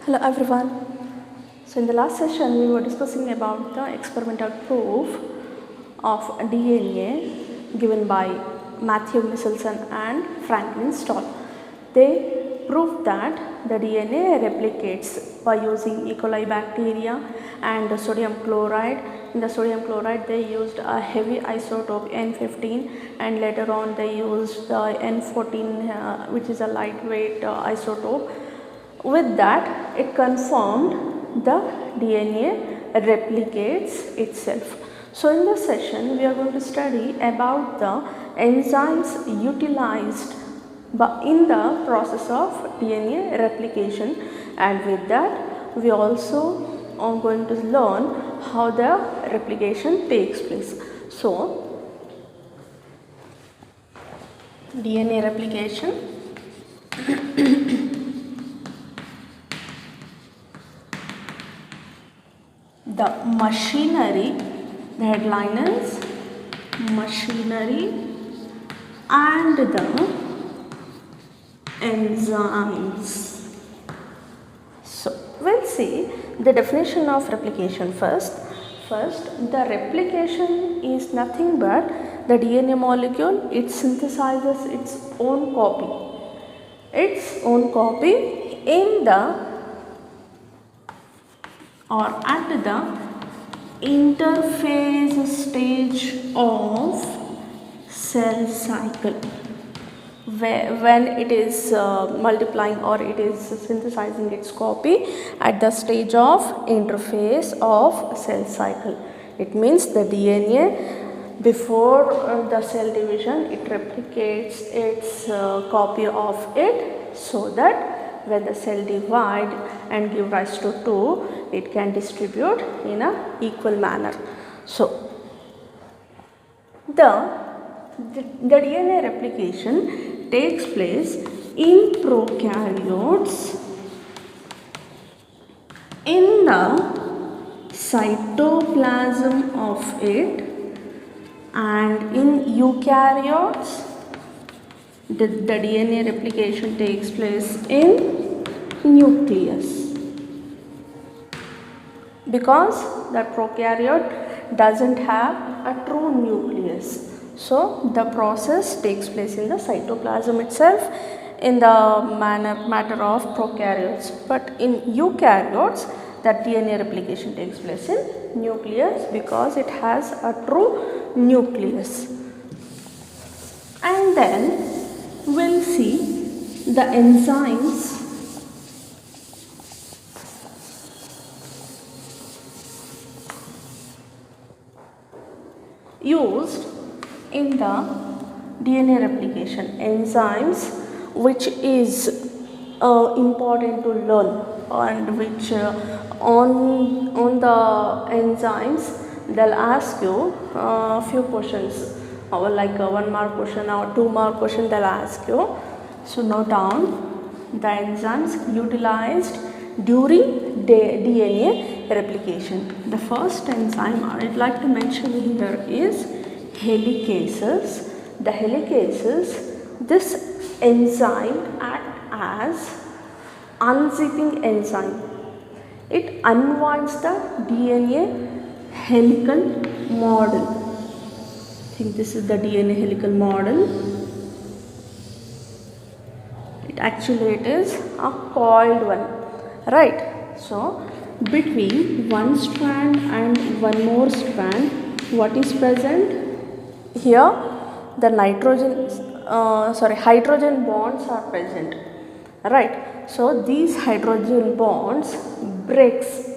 Hello everyone. So in the last session we were discussing about the experimental proof of DNA given by Matthew Michelson and Franklin Stahl. They proved that the DNA replicates by using E. coli bacteria and sodium chloride. In the sodium chloride they used a heavy isotope N15 and later on they used the N14 which is a lightweight isotope. With that, it confirmed the DNA replicates itself. So in this session, we are going to study about the enzymes utilized in the process of DNA replication, and with that, we also are going to learn how the replication takes place. So, DNA replication. The machinery, the headline is machinery and the enzymes. So, we'll see the definition of replication first. First, the replication is nothing but the DNA molecule, it synthesizes its own copy. Its own copy in the or at the interphase stage of cell cycle, when it is multiplying or it is synthesizing its copy at the stage of interphase of cell cycle. It means the DNA before the cell division, it replicates its copy of it so that when the cell divide and give rise to 2, it can distribute in a equal manner. So, the DNA replication takes place in prokaryotes in the cytoplasm of it, and in eukaryotes the DNA replication takes place in nucleus, because the prokaryote doesn't have a true nucleus. So the process takes place in the cytoplasm itself in the matter of prokaryotes, but in eukaryotes the DNA replication takes place in nucleus because it has a true nucleus. And then we'll see the enzymes used in the DNA replication. Enzymes which is important to learn, and which on the enzymes they'll ask you a few questions, or like a 1 mark question or 2 mark question they'll ask you. So note down the enzymes utilized during DNA replication. The first enzyme I'd like to mention here is helicases. The helicases, this enzyme acts as unzipping enzyme. It unwinds the DNA helical model. I think this is the DNA helical model. It is a coiled one, right? So between one strand and one more strand, what is present here? The hydrogen bonds are present, right? So these hydrogen bonds breaks,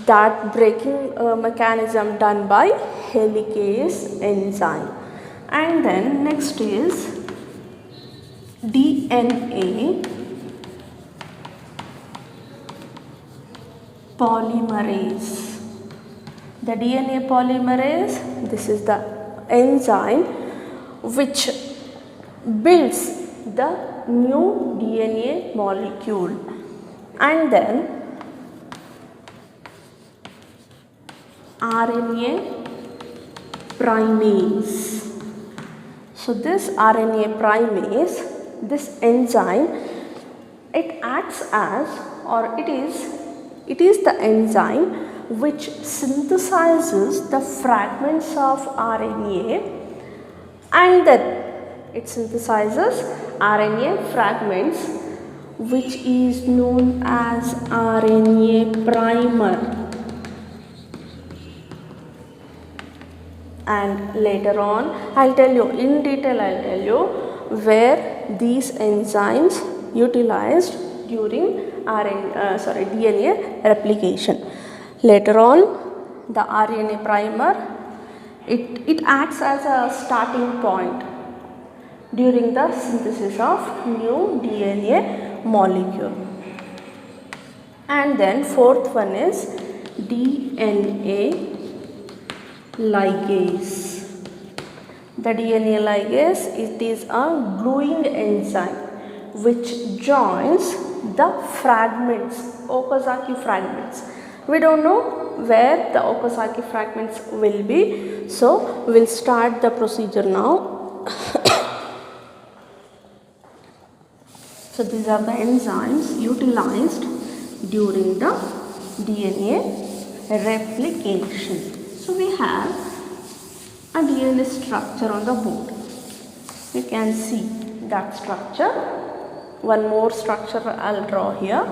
that breaking mechanism done by helicase enzyme. And then next is DNA polymerase. The DNA polymerase, this is the enzyme which builds the new DNA molecule. And then RNA primase. So this RNA primase, this enzyme it acts as, or it is the enzyme which synthesizes the fragments of RNA, and then it synthesizes RNA fragments which is known as RNA primer. And later on I'll tell you in detail, where these enzymes utilized during DNA replication. Later on, the RNA primer, it acts as a starting point during the synthesis of new DNA molecule. And then fourth one is DNA ligase. The DNA ligase, it is a gluing enzyme which joins the fragments, Okazaki fragments. We don't know where the Okazaki fragments will be, so we'll start the procedure now. So these are the enzymes utilized during the DNA replication. So we have a DNA structure on the board. You can see that structure. One more structure I'll draw here.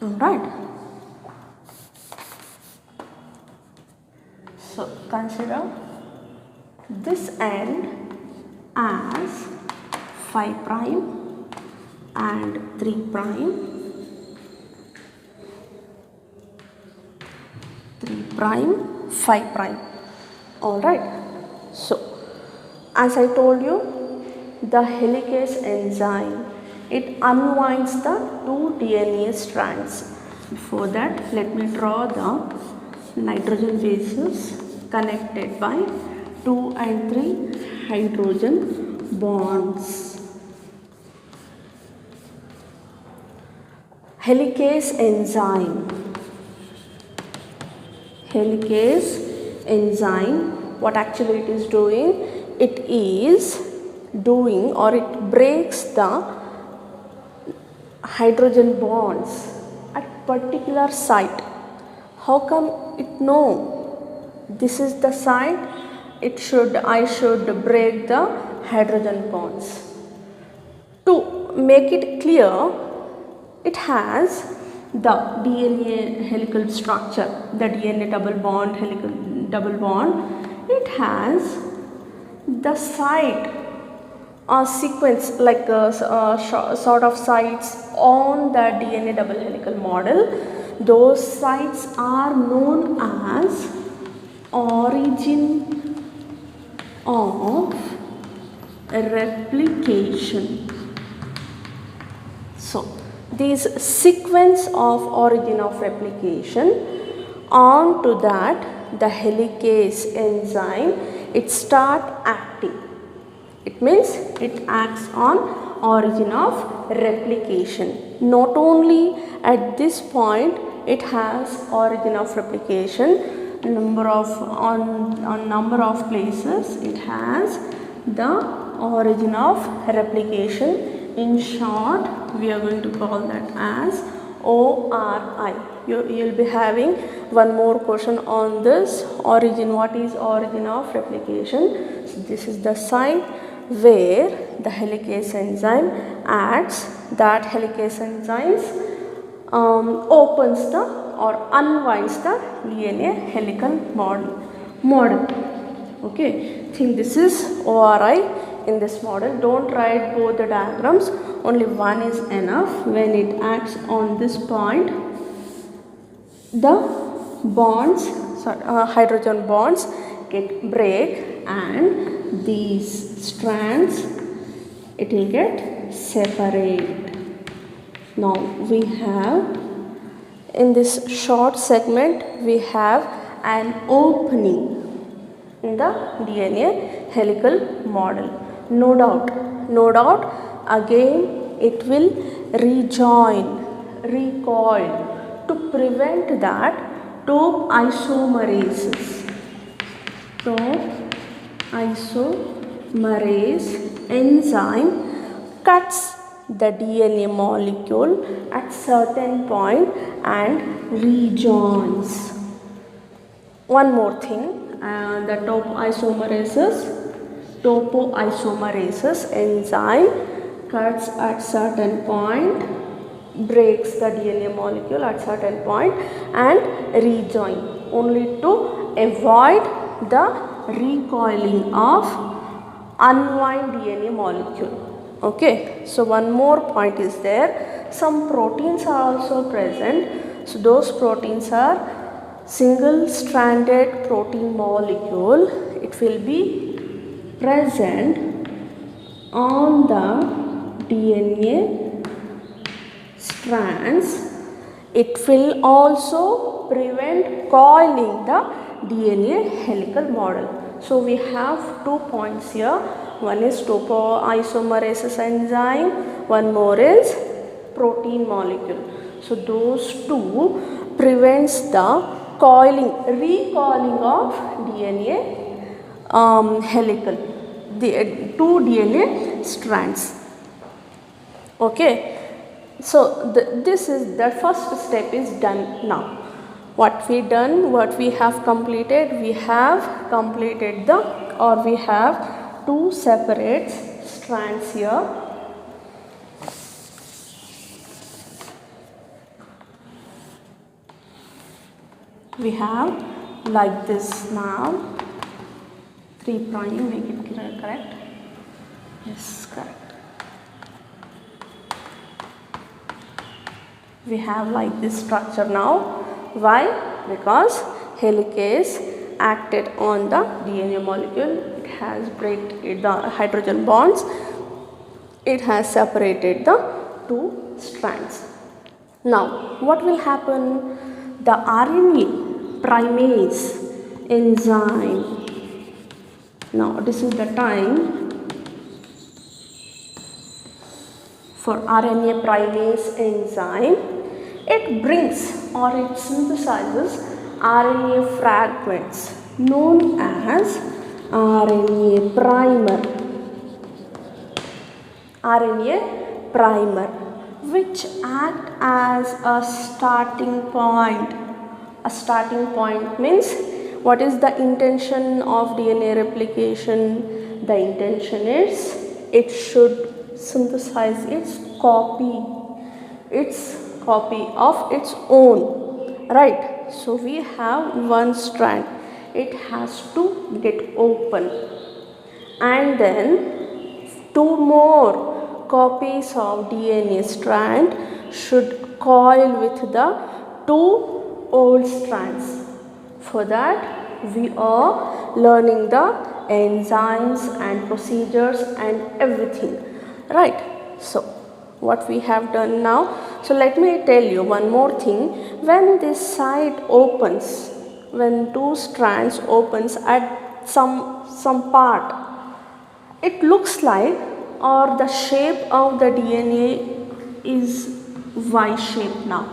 Alright. So consider this end as 5 prime and 3 prime, 3 prime, 5 prime. Alright. So as I told you, the helicase enzyme, it unwinds the 2 DNA strands. Before that, let me draw the nitrogen bases connected by 2 and 3 hydrogen bonds. Helicase enzyme. Helicase enzyme, what actually it is doing? It is doing, or it breaks the hydrogen bonds at particular site. How come it know this is the site? I should break the hydrogen bonds. To make it clear, it has the DNA helical structure, the DNA double bond, helical double bond. It has the site or sequence, like sort of sites on the DNA double helical model. Those sites are known as origin of replication. So these sequence of origin of replication, on to that the helicase enzyme, it start acting. It means it acts on origin of replication. Not only at this point it has origin of replication, number of places it has the origin of replication. In short, we are going to call that as ORI. You will be having one more question on this origin. What is origin of replication? So this is the site where the helicase enzyme acts. That helicase enzymes opens the or unwinds the DNA helical model. Okay, think this is ORI in this model. Don't write both the diagrams, only one is enough. When it acts on this point, the bonds, hydrogen bonds get break, and these strands, it will get separate. Now we have, in this short segment, we have an opening in the DNA helical model. No doubt, again it will rejoin, recoil, to prevent that top isomerases. Top isomerase enzyme cuts the DNA molecule at certain point and rejoins. One more thing, the topoisomerases enzyme cuts at certain point, breaks the DNA molecule at certain point and rejoin, only to avoid the recoiling of unwind DNA molecule. Okay, so one more point is there. Some proteins are also present. So those proteins are single stranded protein molecule. It will be present on the DNA strands. It will also prevent coiling the DNA helical model. So we have 2 points here. One is topoisomerase enzyme, one more is protein molecule. So those two prevents the recoiling of DNA helical, the two DNA strands. Okay, so this is the first step is done now. What we have completed, we have two separate strands here. We have like this now, 3 prime, make it correct. Yes, correct. We have like this structure now. Why? Because helicase acted on the DNA molecule. It has break the hydrogen bonds. It has separated the two strands. Now, what will happen? The RNA primase enzyme. Now, this is the time for RNA primase enzyme. It brings or it synthesizes RNA fragments known as RNA primer, which act as a starting point. A starting point means, what is the intention of DNA replication? The intention is it should synthesize its copy of its own, right? So we have one strand, it has to get open, and then two more copies of DNA strand should coil with the two old strands. For that we are learning the enzymes and procedures and everything, right? So what we have done now, so let me tell you one more thing. When this side opens, when two strands opens at some part, it looks like, or the shape of the DNA is Y shape now,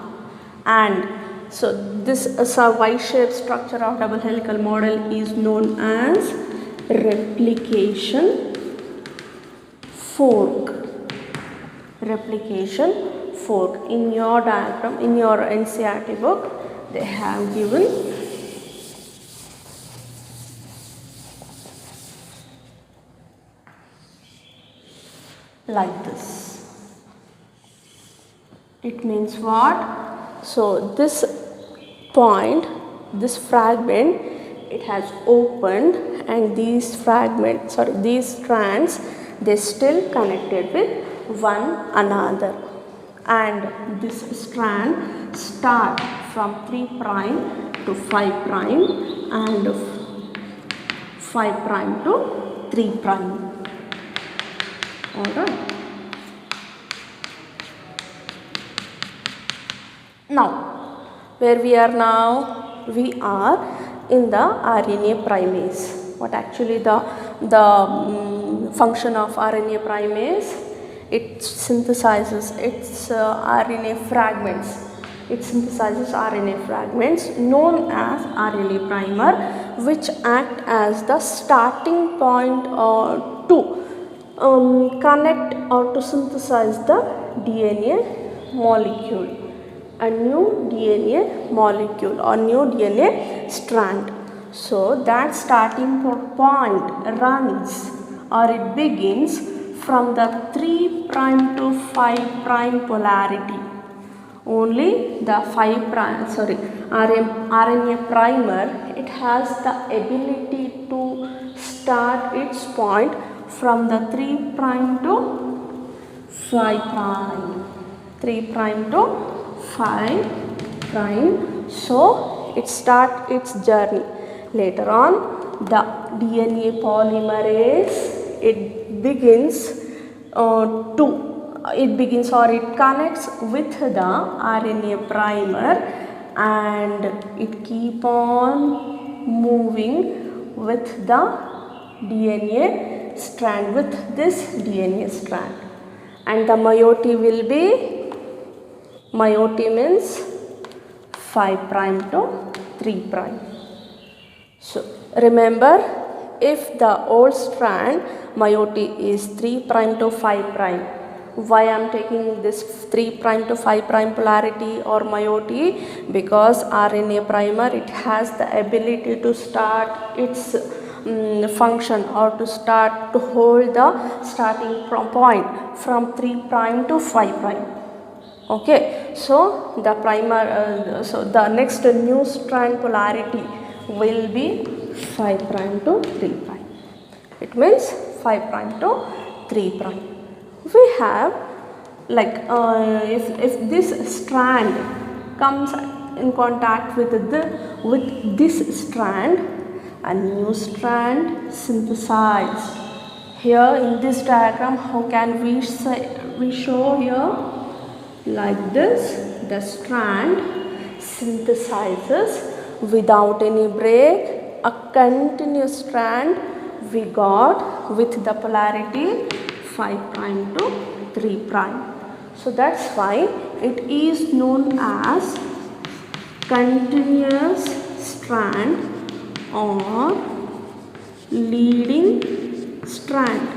and so this Y-shaped structure of double helical model is known as replication fork. In your diagram, in your NCERT book, they have given like this. It means what? So this point, this fragment, it has opened, and these fragments or these strands, they still connected with one another, and this strand start from 3 prime to 5 prime and 5 prime to 3 prime. Alright. Now, where we are now? We are in the RNA primase. What actually the function of RNA primase? It synthesizes its RNA fragments It synthesizes RNA fragments known as RNA primer, which act as the starting point to connect or to synthesize the DNA molecule, a new DNA molecule or new DNA strand. So that starting point runs or it begins from the 3' to 5' polarity. Only the RNA primer, it has the ability to start its point from the 3' to 5'. 3' to 5'. So it starts its journey. Later on, the DNA polymerase, it begins or it connects with the RNA primer, and it keep on moving with the DNA strand, with this DNA strand, and the meiosis will be, meiosis means 5' to 3'. So remember, if the old strand meiosis is 3' to 5', why I am taking this 3' to 5' polarity or meiosis? Because RNA primer, it has the ability to start its function or to hold the starting point from 3' to 5'. Okay, so the primer, so the next new strand polarity will be 5' to 3'. It means 5' to 3'. We have like if this strand comes in contact with this strand, a new strand synthesized. Here in this diagram, how can we show here? Like this, the strand synthesizes without any break, a continuous strand we got with the polarity 5' to 3'. So that's why it is known as continuous strand or leading strand.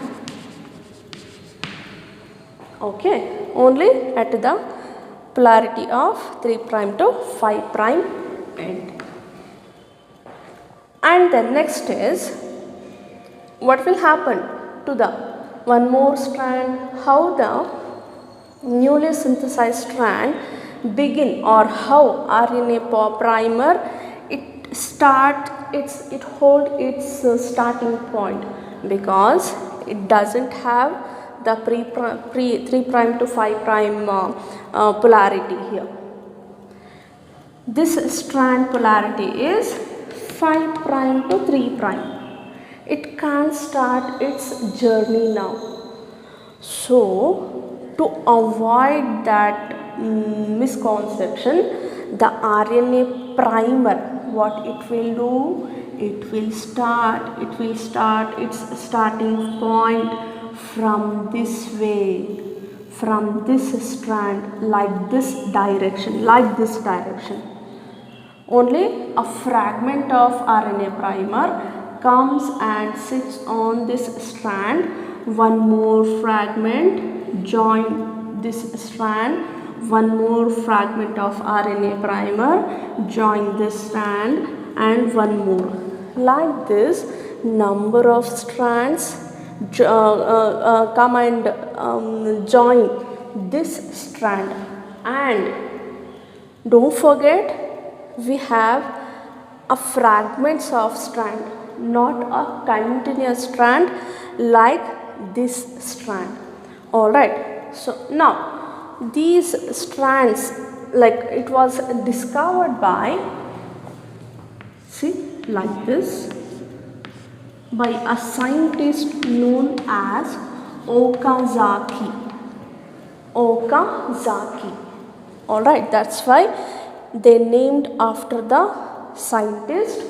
Okay, only at the polarity of 3' to 5' end. And then next is, what will happen to the one more strand? How the newly synthesized strand begin, or how RNA primer it hold its starting point, because it doesn't have the 3' to 5' polarity here. This strand polarity is 5' to 3'. It can't start its journey now. So to avoid that misconception, the RNA primer, what it will do? It will start its starting point from this way, from this strand, like this direction. Only a fragment of RNA primer comes and sits on this strand. One more fragment join this strand. One more fragment of RNA primer join this strand, and one more. Like this, number of strands come and join this strand. And don't forget, we have a fragments of strand, not a continuous strand like this strand. Alright, so now these strands, like it was discovered by, see, like this, by a scientist known as Okazaki. Alright, that's why they named after the scientist.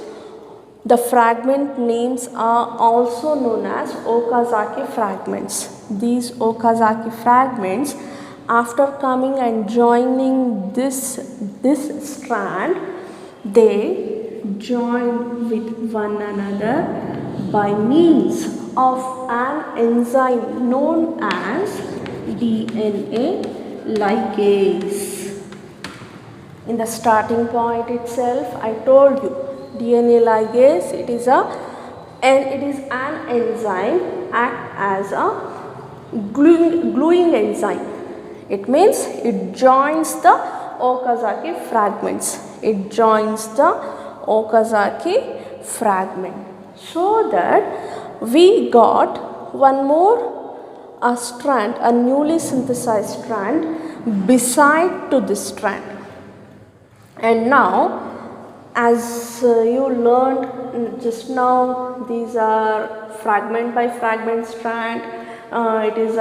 The fragment names are also known as Okazaki fragments. These Okazaki fragments After coming and joining this strand, they join with one another by means of an enzyme known as DNA ligase. In the starting point itself, I told you DNA ligase, it is an enzyme act as a gluing enzyme. It means it joins the Okazaki fragments. It joins the Okazaki fragment, so that we got one more strand, a newly synthesized strand beside to this strand. And now, as you learned just now, these are fragment by fragment strand. It is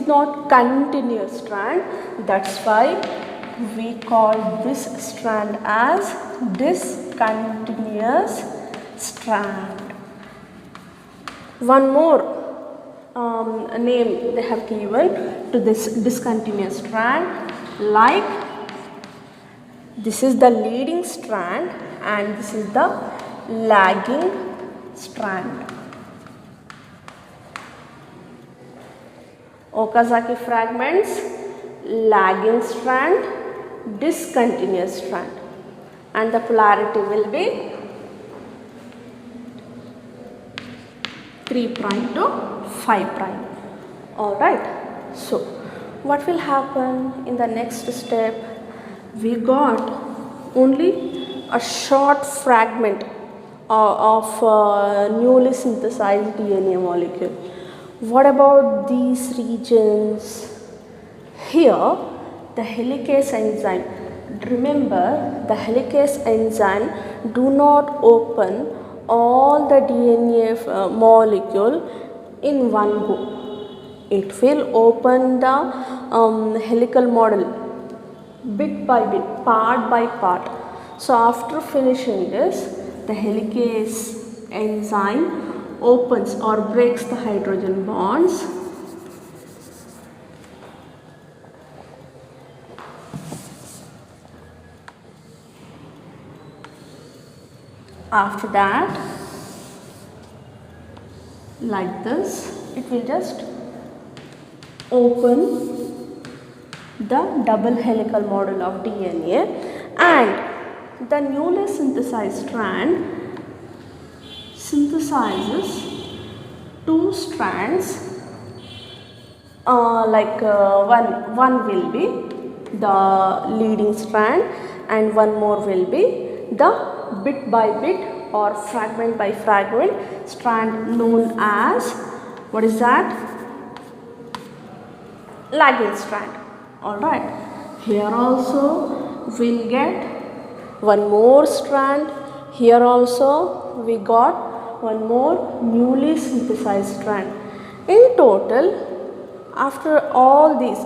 not continuous strand. That's why we call this strand as discontinuous strand. One more name they have given to this discontinuous strand, like this is the leading strand and this is the lagging strand. Okazaki fragments, lagging strand, discontinuous strand, and the polarity will be 3' to 5'. Alright, so what will happen in the next step? We got only a short fragment of newly synthesized DNA molecule. What about these regions? Here, the helicase enzyme. Remember, the helicase enzyme do not open all the DNA molecule in one go. It will open the helical model bit by bit, part by part. So after finishing this, the helicase enzyme opens or breaks the hydrogen bonds. After that, like this, it will just open the double helical model of DNA, and the newly synthesized strand synthesizes two strands, one will be the leading strand and one more will be the bit by bit or fragment by fragment strand known as, what is that? Lagging strand. Alright, here also we'll get one more strand. Here also we got one more newly synthesized strand. In total, after all these,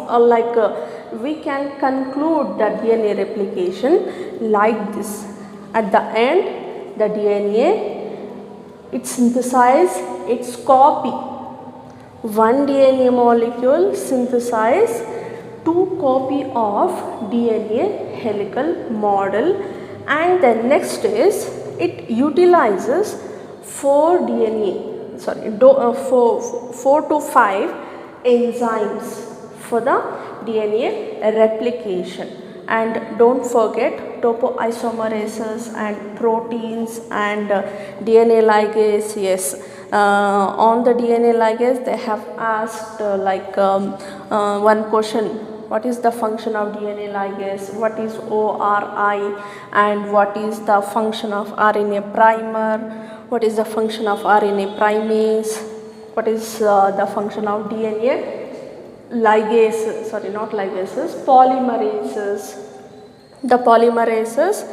we can conclude the DNA replication like this. At the end, the DNA, it synthesizes its copy. One DNA molecule synthesizes two copy of DNA helical model, and the next is it utilizes 4 to 5 enzymes for the DNA replication. And don't forget topoisomerases and proteins and DNA ligase. Yes, on the DNA ligase they have asked one question: what is the function of DNA ligase, what is ORI, and what is the function of RNA primer, what is the function of RNA primase, what is the function of DNA ligases, polymerases. The polymerases,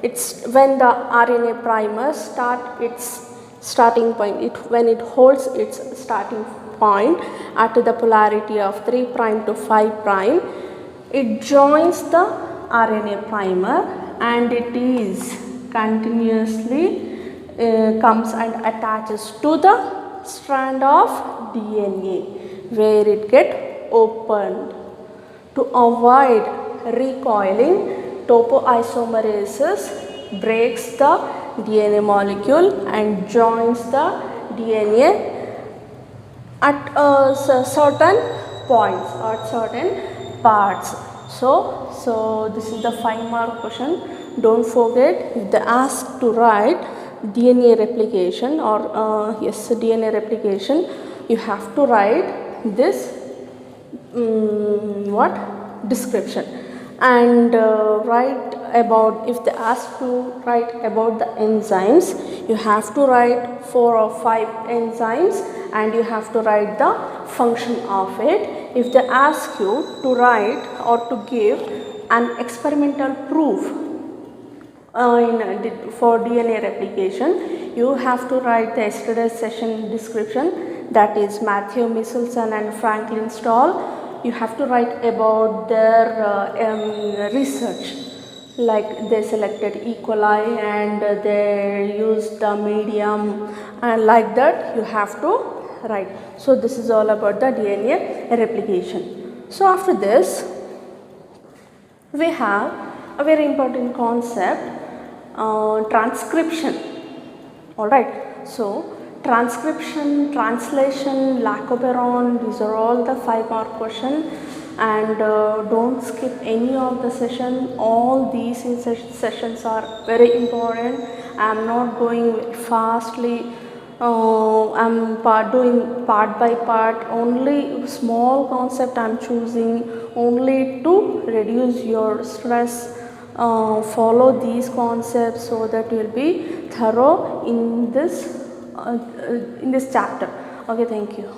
it's when the RNA primer start its starting point, when it holds its starting point at the polarity of 3' to 5', it joins the RNA primer and it is continuously comes and attaches to the strand of DNA where it get opened. To avoid recoiling, topoisomerase breaks the DNA molecule and joins the DNA at certain points or certain parts. So this is the 5-mark question. Don't forget, if they ask to write DNA replication or DNA replication, you have to write this description, and write about, if they ask to write about the enzymes, you have to write 4 or 5 enzymes and you have to write the function of it. If they ask you to write or to give an experimental proof for DNA replication, you have to write the yesterday's session description, that is Matthew Michelson and Franklin Stahl. You have to write about their research, like they selected E. coli and they used the medium, and like that you have to write. So this is all about the DNA replication. So after this we have a very important concept, transcription. Alright, so transcription, translation, lactoperon, these are all the 5-mark question, and don't skip any of the session. All these sessions are very important. I am not going very fastly. I am doing part by part, only small concept I am choosing only to reduce your stress. Follow these concepts so that you will be thorough in this chapter. Okay, thank you.